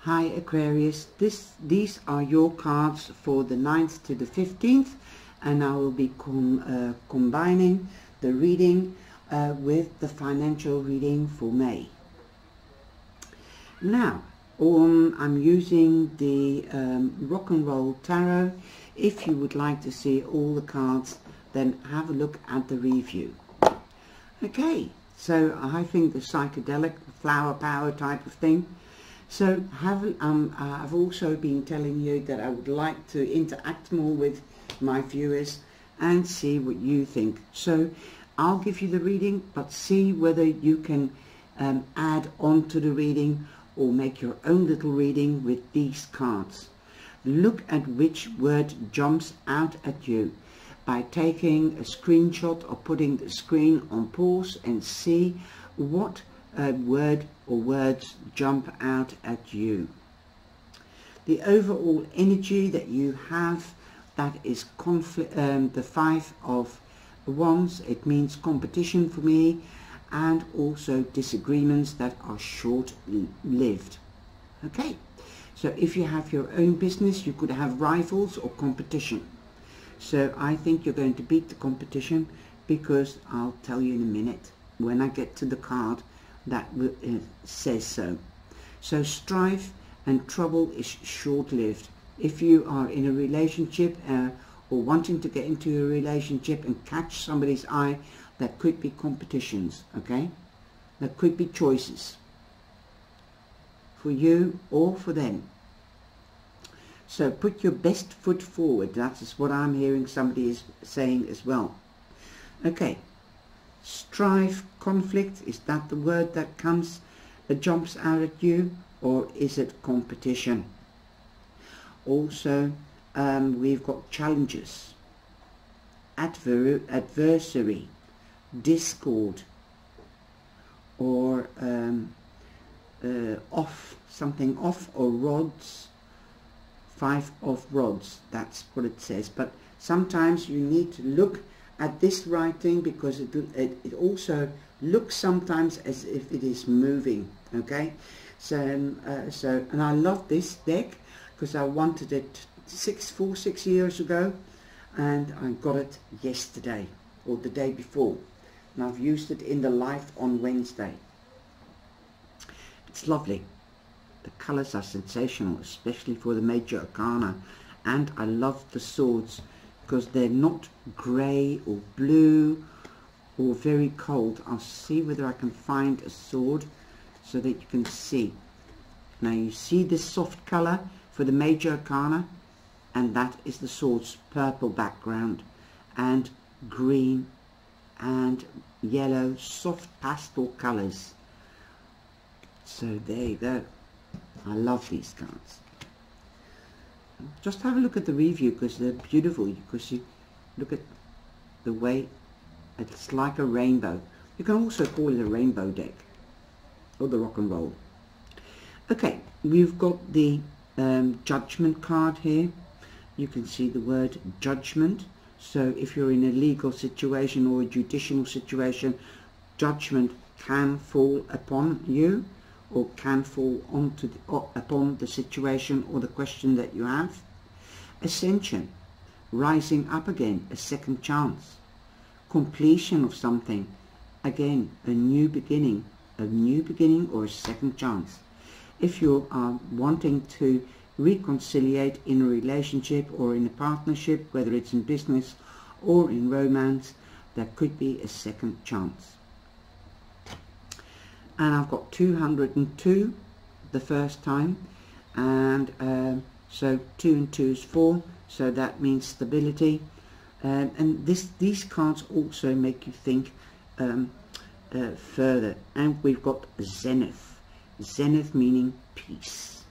Hi Aquarius, these are your cards for the 9th to the 15th, and I will be combining the reading with the financial reading for May. Now, I'm using the Rock and Roll Tarot. If you would like to see all the cards, then have a look at the review. Okay, so I think the psychedelic flower power type of thing. So I've also been telling you that I would like to interact more with my viewers and see what you think. So I'll give you the reading, but see whether you can add on to the reading or make your own little reading with these cards. Look at which word jumps out at you by taking a screenshot or putting the screen on pause and see what word or words jump out at you. The overall energy that you have, that is conflict, the 5 of Wands. It means competition for me, and also disagreements that are short-lived. Okay, so if you have your own business, you could have rivals or competition. So I think you're going to beat the competition, because I'll tell you in a minute when I get to the card that says so. So strife and trouble is short-lived. If you are in a relationship or wanting to get into a relationship and catch somebody's eye, that could be competitions, okay? That could be choices for you or for them. So put your best foot forward. That is what I'm hearing somebody is saying as well. Okay. Strife, conflict, is that the word that jumps out at you, or is it competition? Also, we've got challenges, adversary, discord, or something off, or rods. 5 of rods, that's what it says. But sometimes you need to look at this writing, because it also looks sometimes as if it is moving. Okay, so and I love this deck because I wanted it 6 years ago, and I got it yesterday or the day before, and I've used it in the live on Wednesday. It's lovely. The colors are sensational, especially for the major arcana, and I love the swords because they're not grey or blue or very cold. I'll see whether I can find a sword so that you can see. Now you see this soft color for the major arcana, and that is the sword's purple background, and green and yellow, soft pastel colors. So there you go. I love these cards. Just have a look at the review, because they're beautiful, because you look at the way it's like a rainbow. You can also call it a rainbow deck, or the rock and roll. Okay, we've got the judgment card here. You can see the word judgment. So if you're in a legal situation or a judicial situation, judgment can fall upon you, or can fall upon the situation or the question that you have. Ascension, rising up again, a second chance. Completion of something, again, a new beginning or a second chance. If you are wanting to reconciliate in a relationship or in a partnership, whether it's in business or in romance, there could be a second chance. And I've got 202 the first time, and so 2 and 2 is 4, so that means stability. And these cards also make you think further. And we've got zenith, zenith meaning peace.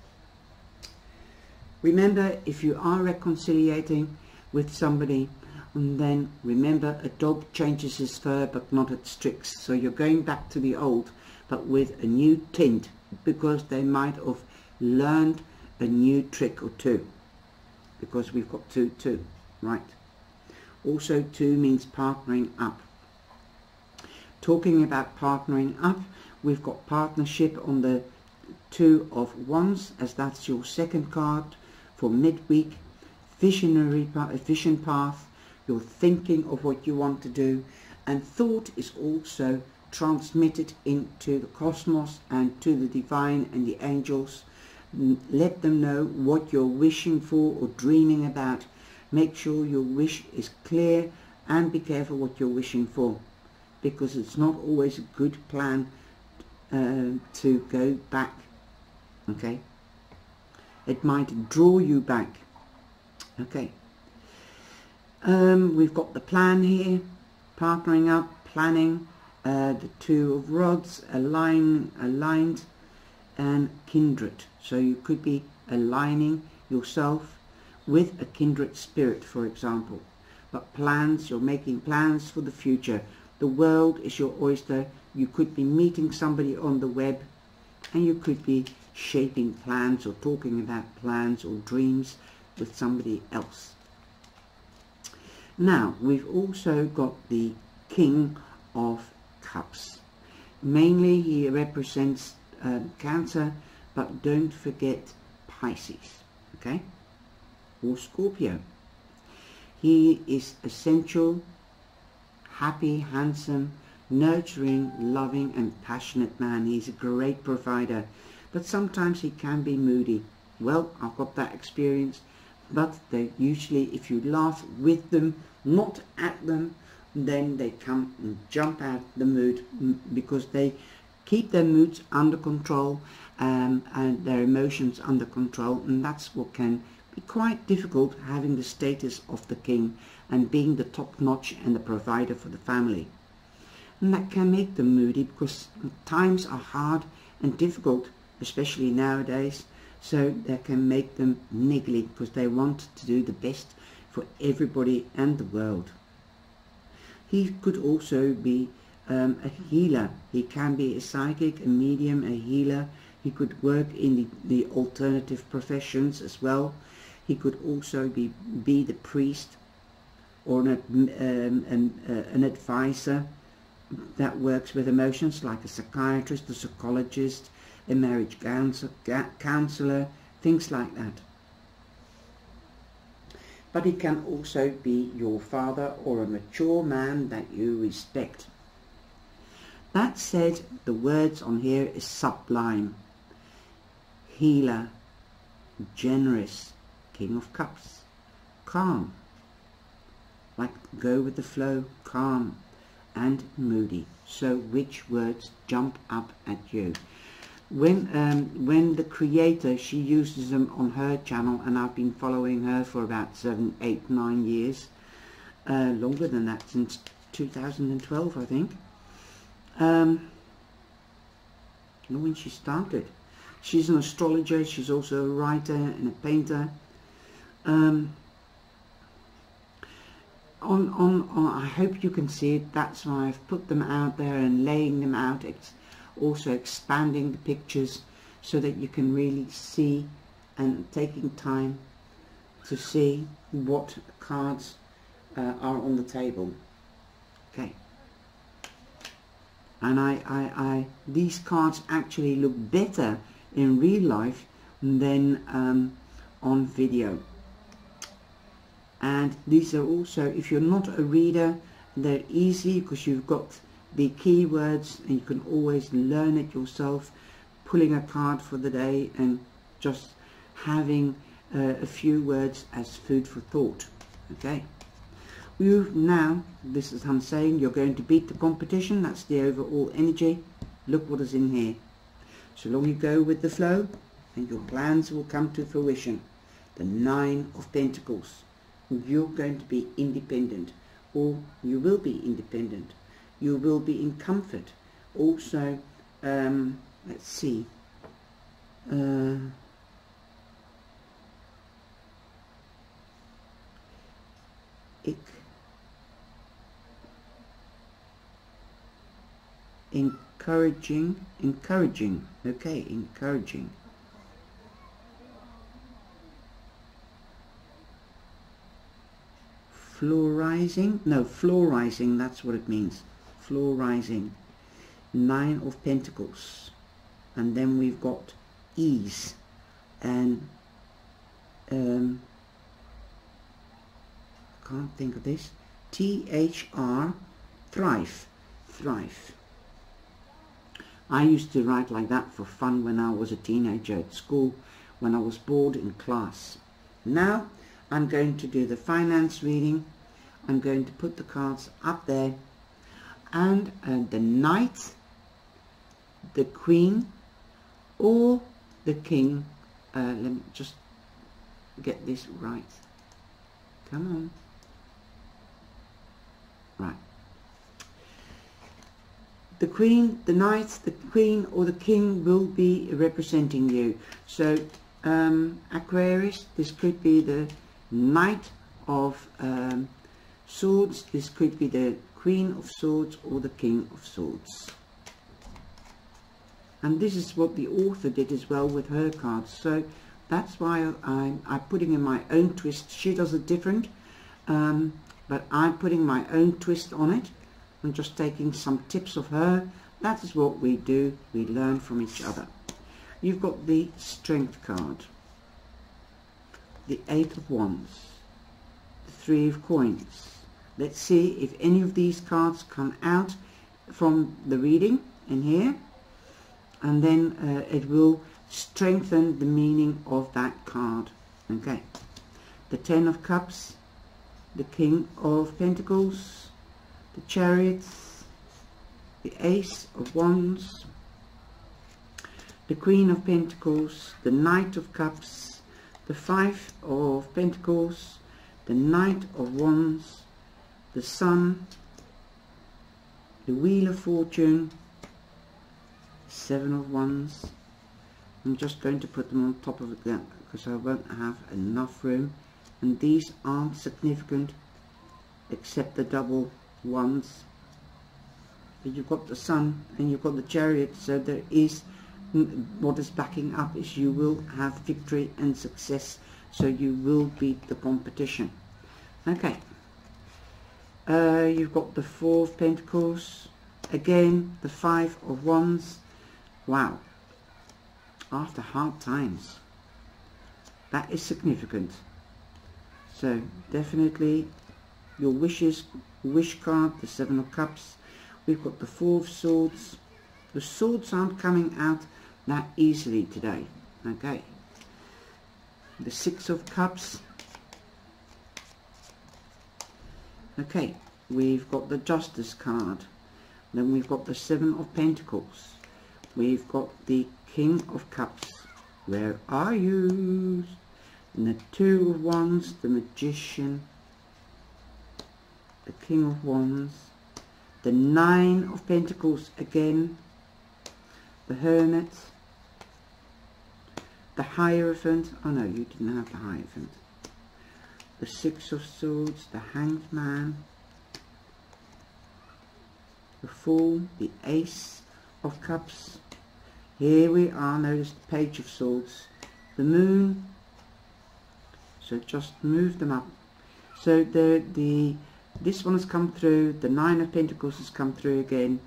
Remember, if you are reconciliating with somebody, and then remember, a dog changes his fur but not its tricks. So you're going back to the old, but with a new tint, because they might have learned a new trick or two, because we've got 2, right? Also 2 means partnering up. Talking about partnering up, we've got partnership on the Two of Wands, as that's your second card for midweek. Vision path, you're thinking of what you want to do, and thought is also transmitted into the cosmos and to the divine and the angels. Let them know what you're wishing for or dreaming about. Make sure your wish is clear, and be careful what you're wishing for, because it's not always a good plan to go back. Okay, it might draw you back. Okay, we've got the plan here, partnering up, planning, the Two of Rods, aligned, and kindred. So you could be aligning yourself with a kindred spirit, for example. But plans, you're making plans for the future. The world is your oyster. You could be meeting somebody on the web, and you could be shaping plans or talking about plans or dreams with somebody else. Now, we've also got the King of Cups. Mainly he represents Cancer, but don't forget Pisces, okay, or Scorpio. He is essential, happy, handsome, nurturing, loving and passionate man. He's a great provider, but sometimes he can be moody. Well, I've got that experience, but they usually, if you laugh with them, not at them, then they come and jump out the mood, because they keep their moods under control and their emotions under control, and that's what can be quite difficult, having the status of the king and being the top notch and the provider for the family. And that can make them moody, because times are hard and difficult, especially nowadays, so that can make them niggly, because they want to do the best for everybody and the world. He could also be a healer. He can be a psychic, a medium, a healer. He could work in the alternative professions as well. He could also be the priest, or an advisor that works with emotions, like a psychiatrist, a psychologist, a marriage counselor, things like that. But he can also be your father or a mature man that you respect. That said, the words on here is sublime, healer, generous, King of Cups, calm, like go with the flow, calm, and moody. So which words jump up at you? When the creator, she uses them on her channel, and I've been following her for about 7, 8, 9 years, longer than that, since 2012 I think, when she started. She's an astrologer, she's also a writer and a painter. I hope you can see it. That's why I've put them out there and laying them out. It's also expanding the pictures so that you can really see, and taking time to see what cards are on the table. Okay. And these cards actually look better in real life than on video. And these are also, if you're not a reader, they're easy, because you've got the keywords and you can always learn it yourself, pulling a card for the day and just having a few words as food for thought. Okay, you now, this is I'm saying, you're going to beat the competition. That's the overall energy. Look what is in here. So long you go with the flow, and your plans will come to fruition. The Nine of Pentacles. You're going to be independent, or you will be independent. You will be in comfort. Also, let's see. Encouraging. Okay, encouraging. Florizing, that's what it means. Florizing. Nine of Pentacles. and then we've got ease, and can't think of this, THR, thrive. I used to write like that for fun when I was a teenager at school, when I was bored in class. Now I'm going to do the finance reading. I'm going to put the cards up there, and the Knight, the Queen, or the King. Let me just get this right. Come on. Right. The Queen, the Knight, the Queen, or the King will be representing you. So Aquarius, this could be the Knight of Swords, this could be the Queen of Swords or the King of Swords. And this is what the author did as well with her cards, so that's why I'm putting in my own twist. She does it different, but I'm putting my own twist on it. I'm just taking some tips of her. That is what we do, we learn from each other. You've got the Strength card, the Eight of Wands, the Three of Coins. Let's see if any of these cards come out from the reading in here, and then it will strengthen the meaning of that card. Okay, the Ten of Cups, the King of Pentacles, the Chariot, the Ace of Wands, the Queen of Pentacles, the Knight of Cups, the Five of Pentacles, the Knight of Wands, the Sun, the Wheel of Fortune, Seven of Wands. I'm just going to put them on top of it there because I won't have enough room, and these aren't significant except the double ones. But you've got the Sun and you've got the Chariot, so there is what is backing up is you will have victory and success, so you will beat the competition. Okay, you've got the Four of Pentacles, again the Five of Wands. Wow, after hard times, that is significant. So definitely your wishes, wish card, the Seven of Cups. We've got the Four of Swords. The swords aren't coming out that easily today. Okay, the Six of Cups. Okay, we've got the Justice card. Then we've got the Seven of Pentacles. We've got the King of Cups. Where are you? And the Two of Wands, the Magician, the King of Wands, the Nine of Pentacles again, the Hermit, the Hierophant. Oh no, you didn't have the Hierophant. The Six of Swords, the Hanged Man, the Fool, the Ace of Cups. Here we are, notice the Page of Swords, the Moon. So just move them up. So this one has come through, the Nine of Pentacles has come through again,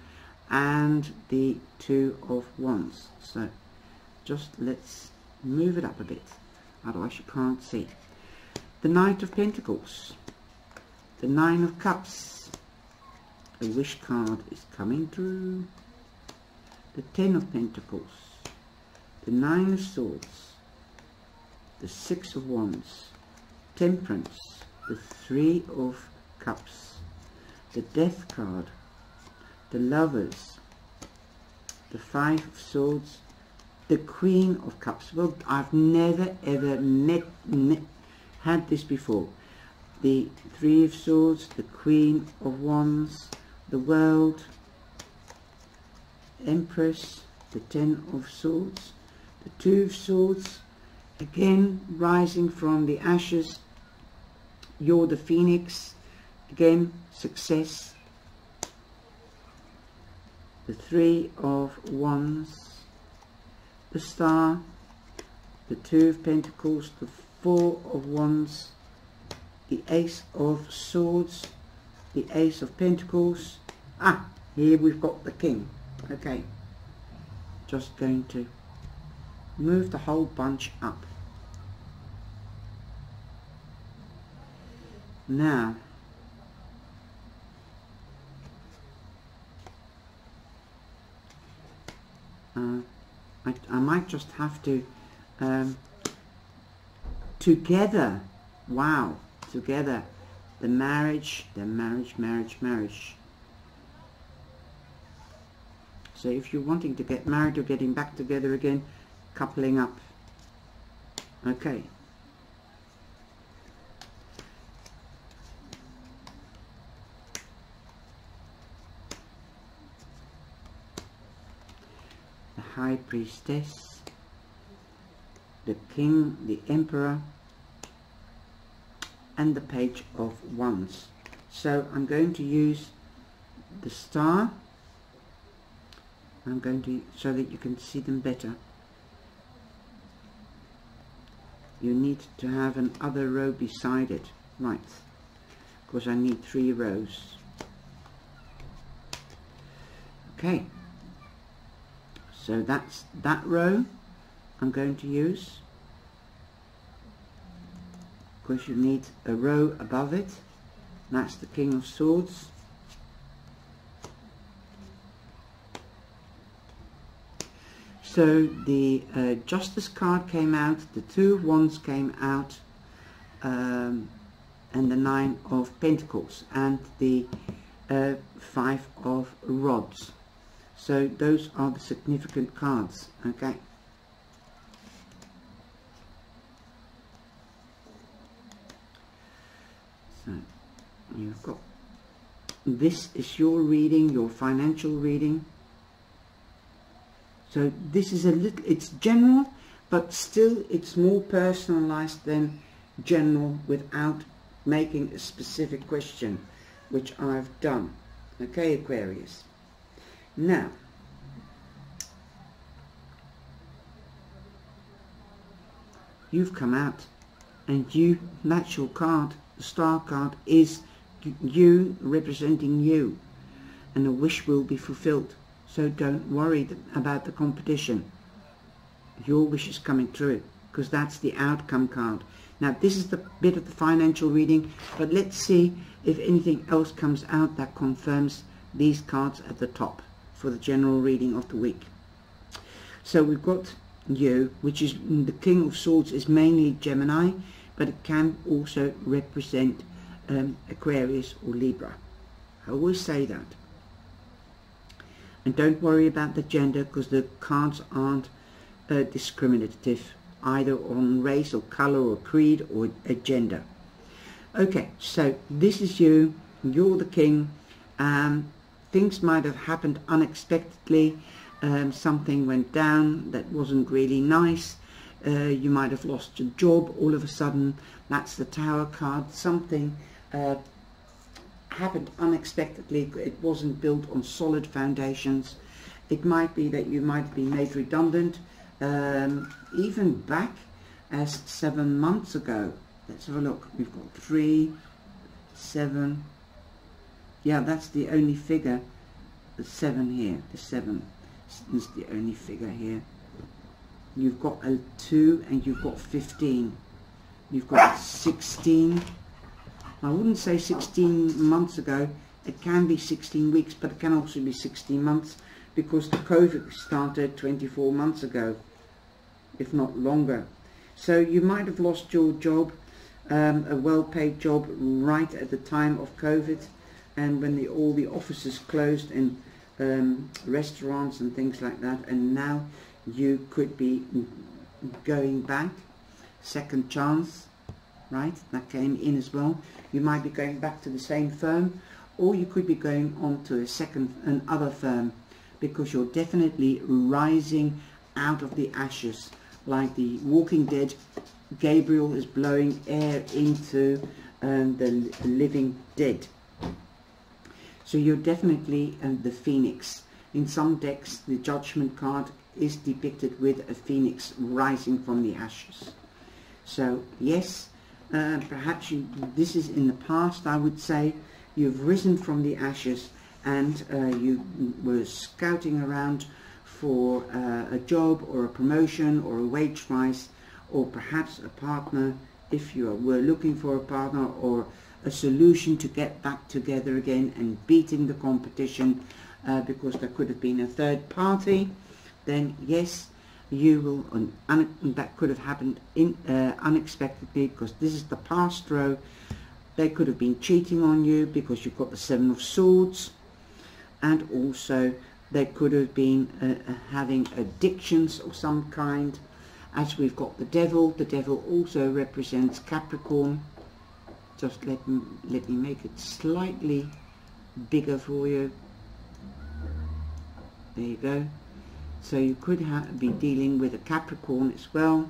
and the Two of Wands. So just let's move it up a bit, otherwise you can't see. The Knight of Pentacles, the Nine of Cups, the Wish card is coming through, the Ten of Pentacles, the Nine of Swords, the Six of Wands, Temperance, the Three of Cups, the Death card, the Lovers, the Five of Swords, the Queen of Cups. Well, I've never ever had this before. The Three of Swords, the Queen of Wands, the World, Empress, the Ten of Swords, the Two of Swords, again rising from the ashes. You're the Phoenix, again success. The Three of Wands, the Star, the Two of Pentacles, the Four of Wands, the Ace of Swords, the Ace of Pentacles. Here we've got the King. Okay, just going to move the whole bunch up. Now I might just have to together, wow, together, the marriage. So if you're wanting to get married or getting back together again, coupling up. Okay. The High Priestess, the King, the Emperor, and the Page of Wands. So I'm going to use the star. I'm going to, so that you can see them better. You need to have another row beside it, right? Because I need 3 rows. Okay. So that's that row I'm going to use. Of course, you need a row above it. That's the King of Swords. So the Justice card came out, the 2 of Wands came out, and the 9 of Pentacles, and the 5 of Rods. So those are the significant cards, okay? So you've got, this is your reading, your financial reading. So this is a little, it's general, but still it's more personalized than general without making a specific question, which I've done. Okay, Aquarius. Now, you've come out, and you, that's your card. The Star card is you, representing you, and a wish will be fulfilled. So don't worry about the competition. Your wish is coming true, because that's the outcome card. Now this is the bit of the financial reading, but let's see if anything else comes out that confirms these cards at the top for the general reading of the week. So we've got you, which is the King of Swords, is mainly Gemini, but it can also represent Aquarius or Libra. I always say that. And don't worry about the gender, because the cards aren't discriminative either on race or color or creed or a gender. Okay, so this is you, you're the king. Things might have happened unexpectedly. Something went down that wasn't really nice. You might have lost your job all of a sudden. That's the Tower card. Something happened unexpectedly. It wasn't built on solid foundations. It might be that you might be made redundant, even back as 7 months ago. Let's have a look. We've got 3, 7. Yeah, that's the only figure. The 7 here. The 7 is the only figure here. You've got a 2 and you've got 15. You've got 16. I wouldn't say 16 months ago. It can be 16 weeks, but it can also be 16 months, because the COVID started 24 months ago, if not longer. So you might have lost your job, a well-paid job, right at the time of COVID, and when all the offices closed and restaurants and things like that, and now you could be going back, second chance, right? That came in as well. You might be going back to the same firm, or you could be going on to another firm, because you're definitely rising out of the ashes. Like the Walking Dead, Gabriel is blowing air into the living dead. So you're definitely the phoenix. In some decks, the Judgment card is depicted with a phoenix rising from the ashes. So yes, perhaps this is in the past. I would say you've risen from the ashes, and you were scouting around for a job or a promotion or a wage rise, or perhaps a partner if you were looking for a partner, or a solution to get back together again and beating the competition, because there could have been a third party. Then yes, you will, that could have happened unexpectedly, because this is the past row. They could have been cheating on you because you've got the Seven of Swords, and also they could have been having addictions of some kind, as we've got the Devil. The Devil also represents Capricorn. Just let me make it slightly bigger for you. There you go. So you could be dealing with a Capricorn as well.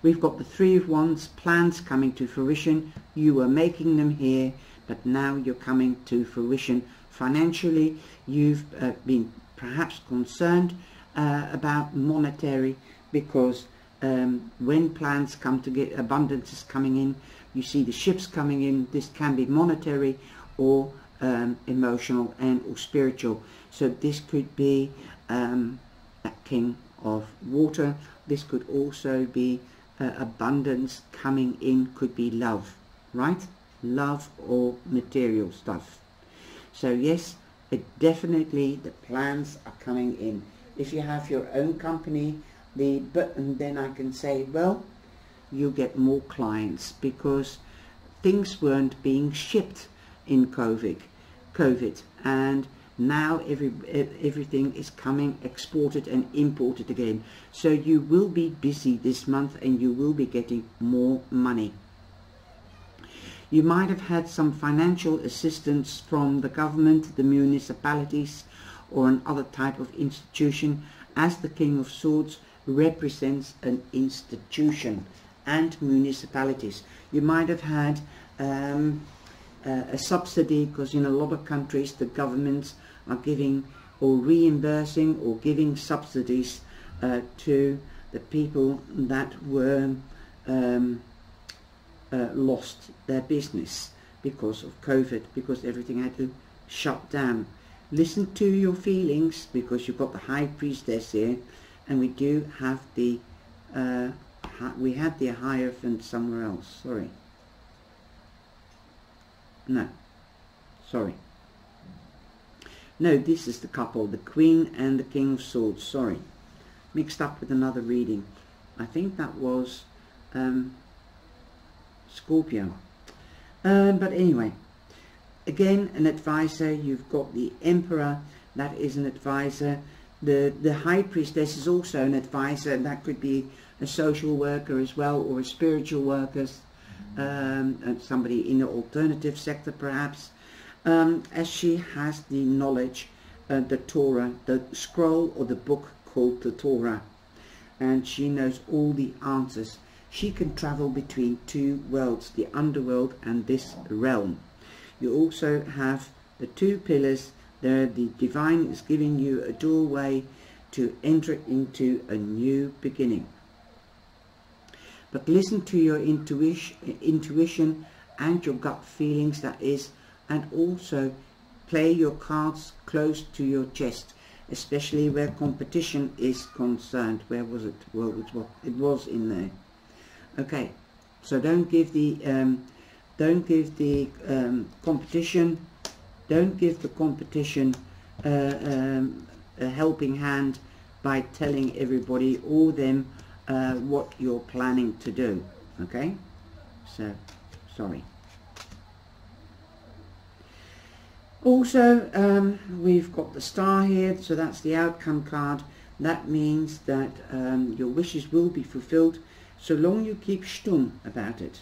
We've got the Three of Wands, plans coming to fruition. You were making them here, but now you're coming to fruition. Financially, you've been perhaps concerned about monetary, because when plans come to get, abundance is coming in, you see the ships coming in. This can be monetary or emotional and or spiritual. So this could be that King of Water. This could also be abundance coming in, could be love, right? Love or material stuff. So yes, definitely the plans are coming in. If you have your own company, then I can say, well, you get more clients, because things weren't being shipped in COVID, and now everything is coming exported and imported again. So you will be busy this month, and you will be getting more money. You might have had some financial assistance from the government, the municipalities, or another type of institution, as the King of Swords represents an institution and municipalities. You might have had a subsidy, because in a lot of countries the governments are giving or reimbursing or giving subsidies to the people that were lost their business because of COVID, because everything had to shut down. Listen to your feelings, because you've got the High Priestess here, and we do have the we had the Hierophant somewhere else. Sorry. No. Sorry. No, this is the couple, the Queen and the King of Swords. Sorry. Mixed up with another reading. I think that was Scorpio. But anyway, again, an advisor. You've got the Emperor. That is an advisor. The High Priestess is also an advisor. That could be a social worker as well, or a spiritual worker, and somebody in the alternative sector perhaps, as she has the knowledge, the Torah, the scroll or the book called the Torah, and she knows all the answers. She can travel between two worlds, the underworld and this realm. You also have the two pillars there. The divine is giving you a doorway to enter into a new beginning. But listen to your intuition and your gut feelings, that is, and also play your cards close to your chest, especially where competition is concerned. Where was it? Well, it was in there. Okay, so don't give the competition a helping hand by telling everybody or them what you're planning to do. Okay, so sorry. Also, we've got the Star here, so that's the outcome card. That means that your wishes will be fulfilled, so long you keep stum about it.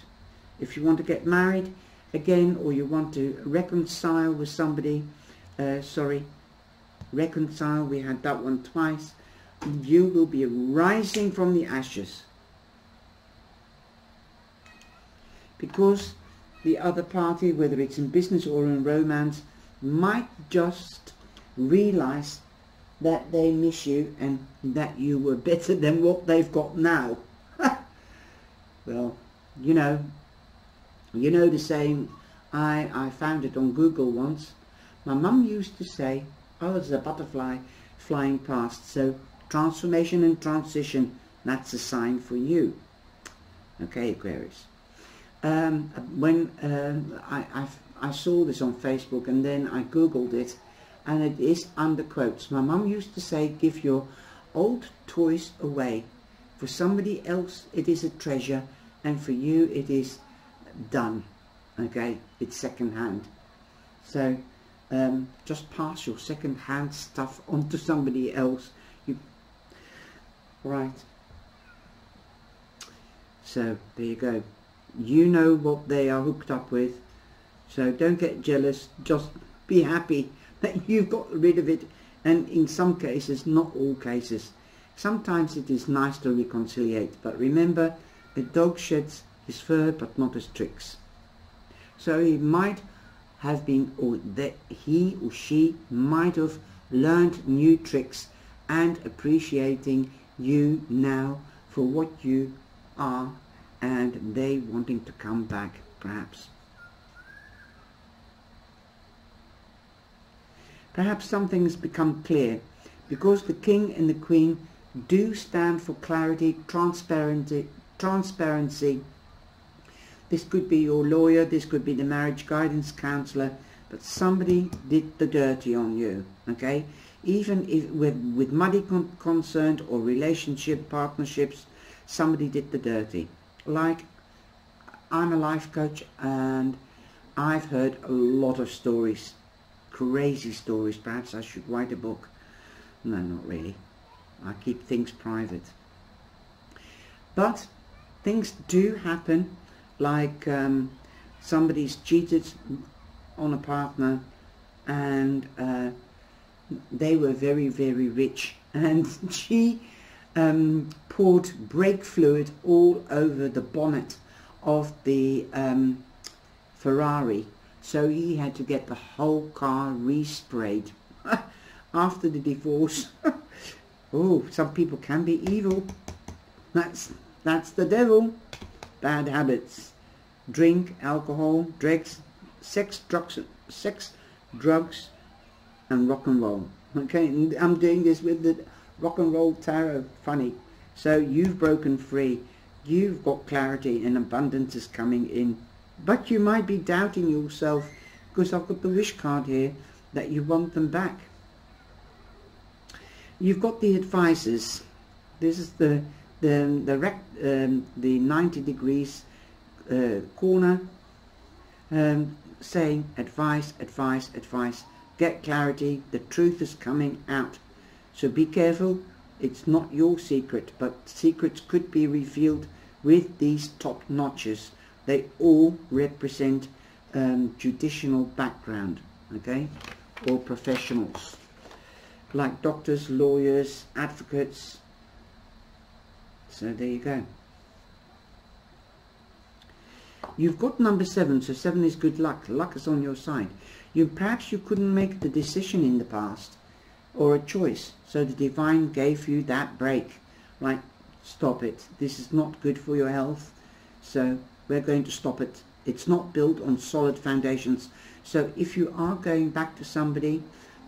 If you want to get married again, or you want to reconcile with somebody, reconcile, we had that one twice, you will be rising from the ashes, because the other party, whether it's in business or in romance, might just realize that they miss you and that you were better than what they've got now. Well, you know the saying, I found it on Google once. My mum used to say, oh, there's a butterfly flying past. So transformation and transition, that's a sign for you. Okay, Aquarius. When I saw this on Facebook and then I googled it, and it is under quotes. My mum used to say, give your old toys away. For somebody else it is a treasure, and for you it is done. Okay, it's second hand. So just pass your second hand stuff on to somebody else. Right. So there you go. You know what they are hooked up with. So don't get jealous. Just be happy that you've got rid of it. And in some cases, not all cases, sometimes it is nice to reconciliate. But remember, a dog sheds his fur but not his tricks. So he might have been, or that he or she might have learned new tricks and appreciating you now for what you are, and they wanting to come back perhaps. Perhaps something has become clear, because the King and the Queen do stand for clarity, transparency. This could be your lawyer, this could be the marriage guidance counsellor, but somebody did the dirty on you, okay? Even if with money concerned or relationship partnerships, somebody did the dirty. Like, I'm a life coach and I've heard a lot of stories, crazy stories. Perhaps I should write a book. No, not really. I keep things private. But things do happen, like somebody's cheated on a partner and they were very, very rich, and she poured brake fluid all over the bonnet of the Ferrari, so he had to get the whole car resprayed after the divorce. Oh, some people can be evil. That's the devil. Bad habits: drink, alcohol, drugs, sex, drugs, and rock and roll. Okay, and I'm doing this with the rock and roll tarot. Funny. So you've broken free. You've got clarity and abundance is coming in. But you might be doubting yourself, because I've got the wish card here that you want them back. You've got the advisors. This is the 90 degrees corner, saying advice, advice, advice. Get clarity. The truth is coming out. So be careful. It's not your secret, but secrets could be revealed with these top notches. They all represent judicial background, okay, or professionals, like doctors, lawyers, advocates. So there you go. You've got number 7, so 7 is good luck. Luck is on your side. Perhaps you couldn't make the decision in the past, or a choice, so the divine gave you that break, like, stop it, this is not good for your health, so we're going to stop it. It's not built on solid foundations. So if you are going back to somebody,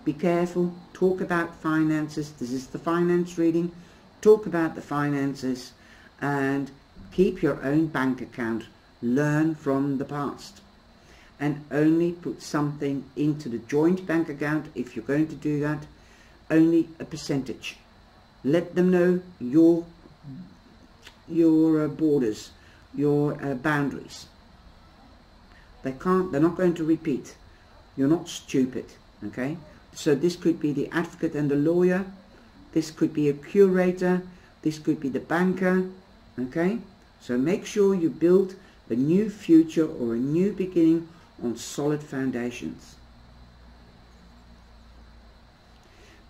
be careful. Talk about finances. This is the finance reading. Talk about the finances and keep your own bank account. Learn from the past, and only put something into the joint bank account if you're going to do that. Only a percentage. Let them know your borders, your boundaries. They're not going to repeat. You're not stupid, okay? So this could be the advocate and the lawyer. This could be a curator. This could be the banker, okay? So make sure you build a new future or a new beginning on solid foundations.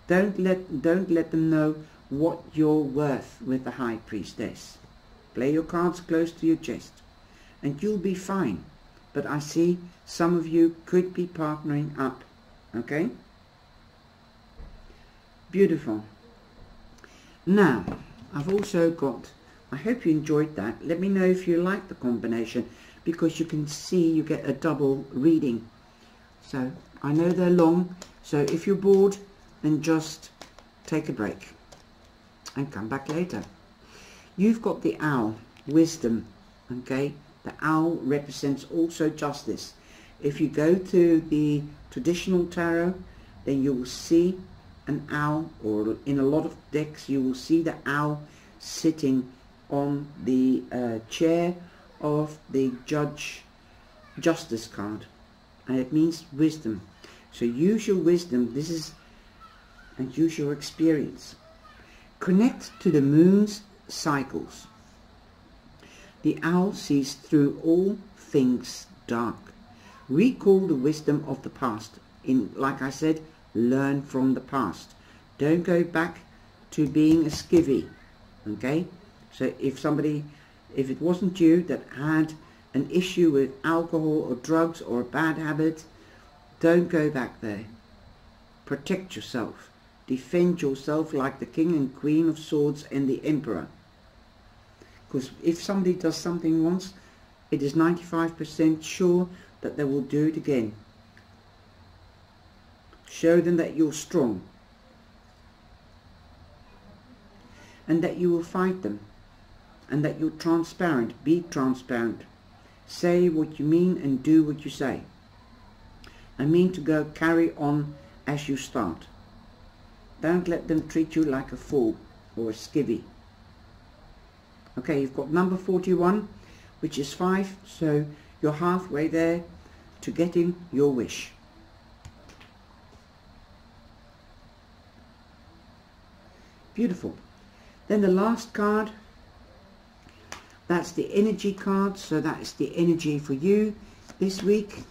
Don't let them know what you're worth with the High Priestess. Play your cards close to your chest and you'll be fine. But I see some of you could be partnering up, okay? Beautiful. Now, I've also got, I hope you enjoyed that. Let me know if you like the combination, because you can see you get a double reading. So I know they're long, so if you're bored, then just take a break and come back later. You've got the owl, wisdom, okay? The owl represents also justice. If you go to the traditional tarot, then you will see an owl, or in a lot of decks you will see the owl sitting on the chair of the justice card, and it means wisdom. So use your wisdom, and use your experience. Connect to the moon's cycles. The owl sees through all things dark. Recall the wisdom of the past. Like I said, learn from the past. Don't go back to being a skivvy. Okay? So if it wasn't you that had an issue with alcohol or drugs or a bad habit, don't go back there. Protect yourself. Defend yourself like the King and Queen of Swords and the Emperor. Because if somebody does something once, it is 95% sure that they will do it again. Show them that you're strong, and that you will fight them, and that you're transparent. Be transparent. Say what you mean and do what you say. I mean to go carry on as you start. Don't let them treat you like a fool or a skivvy. Okay, you've got number 41, which is 5, so you're halfway there to getting your wish. Beautiful. Then the last card, that's the energy card, so that's the energy for you this week,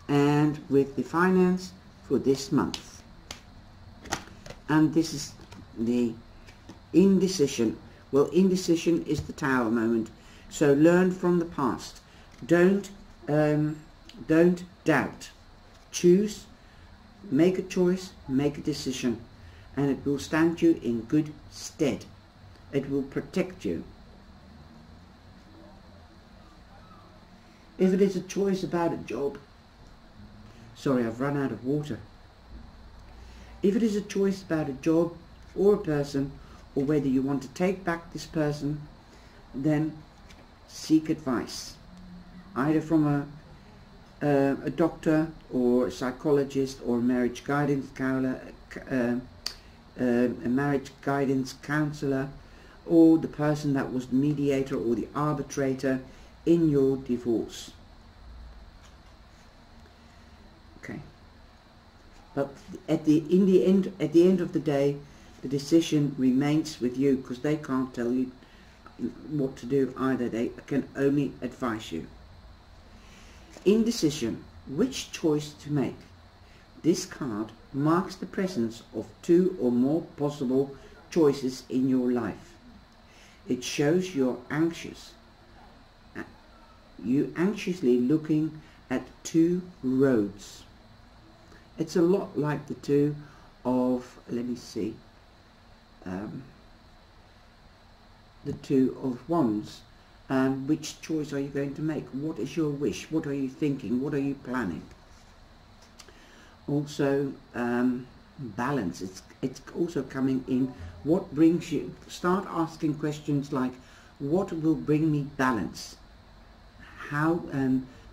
and with the finance for this month. And this is the indecision. Well, indecision is the Tower moment. So learn from the past. Don't doubt. Choose, make a choice, make a decision, and it will stand you in good stead. It will protect you. If it is a choice about a job, sorry, I've run out of water. If it is a choice about a job or a person, or whether you want to take back this person, then seek advice, either from a doctor or a psychologist or a marriage guidance counselor, or the person that was the mediator or the arbitrator in your divorce. Okay. But at the end of the day, the decision remains with you, because they can't tell you what to do either. They can only advise you. Indecision, which choice to make? This card marks the presence of 2 or more possible choices in your life. It shows you're anxious. You anxiously looking at 2 roads. It's a lot like the 2 of, let me see, the 2 of Wands. Which choice are you going to make? What is your wish? What are you thinking? What are you planning? Also, balance. It's also coming in. What brings you? Start asking questions like, what will bring me balance? How?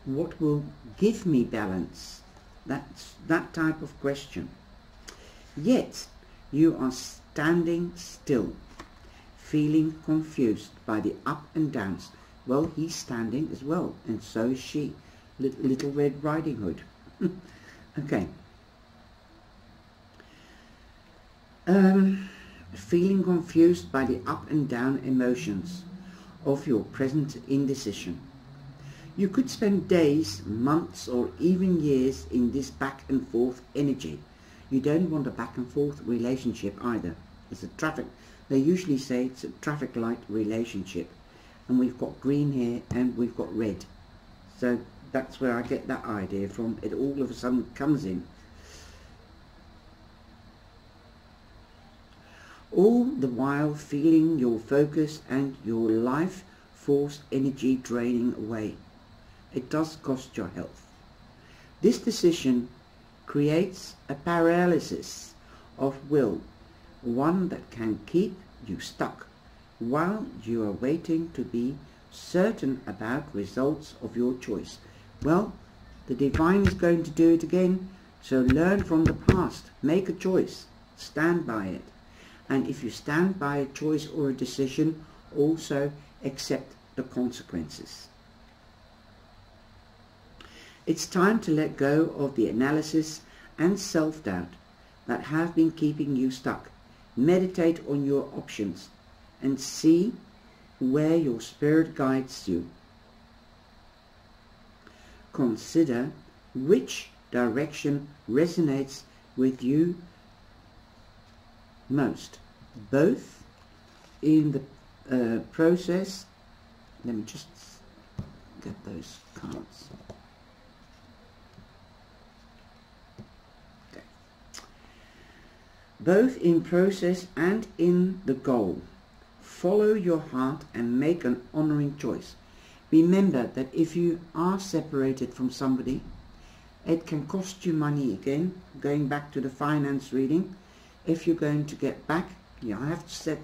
What will give me balance? That's that type of question. Yet you are standing still, feeling confused by the up and downs. Well, he's standing as well, and so is she. Little Red Riding Hood. Okay. Feeling confused by the up and down emotions of your present indecision. You could spend days, months, or even years in this back and forth energy. You don't want a back and forth relationship either. It's a traffic. They usually say it's a traffic light relationship, and we've got green here and we've got red. So that's where I get that idea from. It all of a sudden comes in. All the while feeling your focus and your life force energy draining away. It does cost your health. This decision creates a paralysis of will one that can keep you stuck while you are waiting to be certain about results of your choice. Well, the divine is going to do it again, so learn from the past, make a choice, stand by it. And if you stand by a choice or a decision, also accept the consequences. It's time to let go of the analysis and self-doubt that have been keeping you stuck. Meditate on your options and see where your spirit guides you. Consider which direction resonates with you most, both in the process. Let me just get those cards. Okay. Both in process and in the goal. Follow your heart and make an honoring choice. Remember that if you are separated from somebody, it can cost you money again. Going back to the finance reading, if you're going to get back, you have to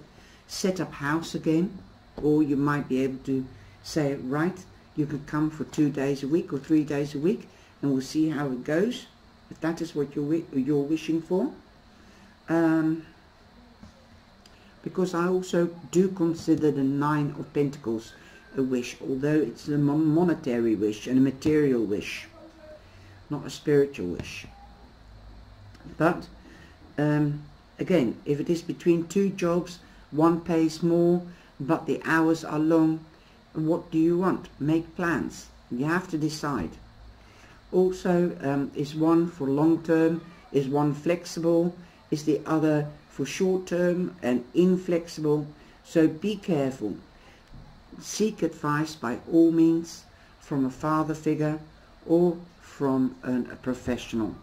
set up house again, or you might be able to say, right, you can come for 2 days a week or 3 days a week, and we'll see how it goes, if that is what you're wishing for. Because I also do consider the 9 of Pentacles a wish, although it's a monetary wish and a material wish, not a spiritual wish. But again, if it is between 2 jobs, one pays more, but the hours are long, what do you want? Make plans. You have to decide. Also, is one for long term? Is one flexible? Is the other for short term and inflexible? So be careful. Seek advice by all means from a father figure or from a professional.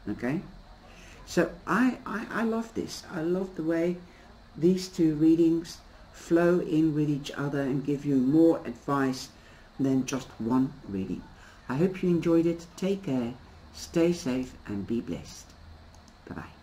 Okay? So I love this. I love the way these 2 readings flow in with each other and give you more advice than just one reading. I hope you enjoyed it. Take care, stay safe and be blessed. Bye-bye.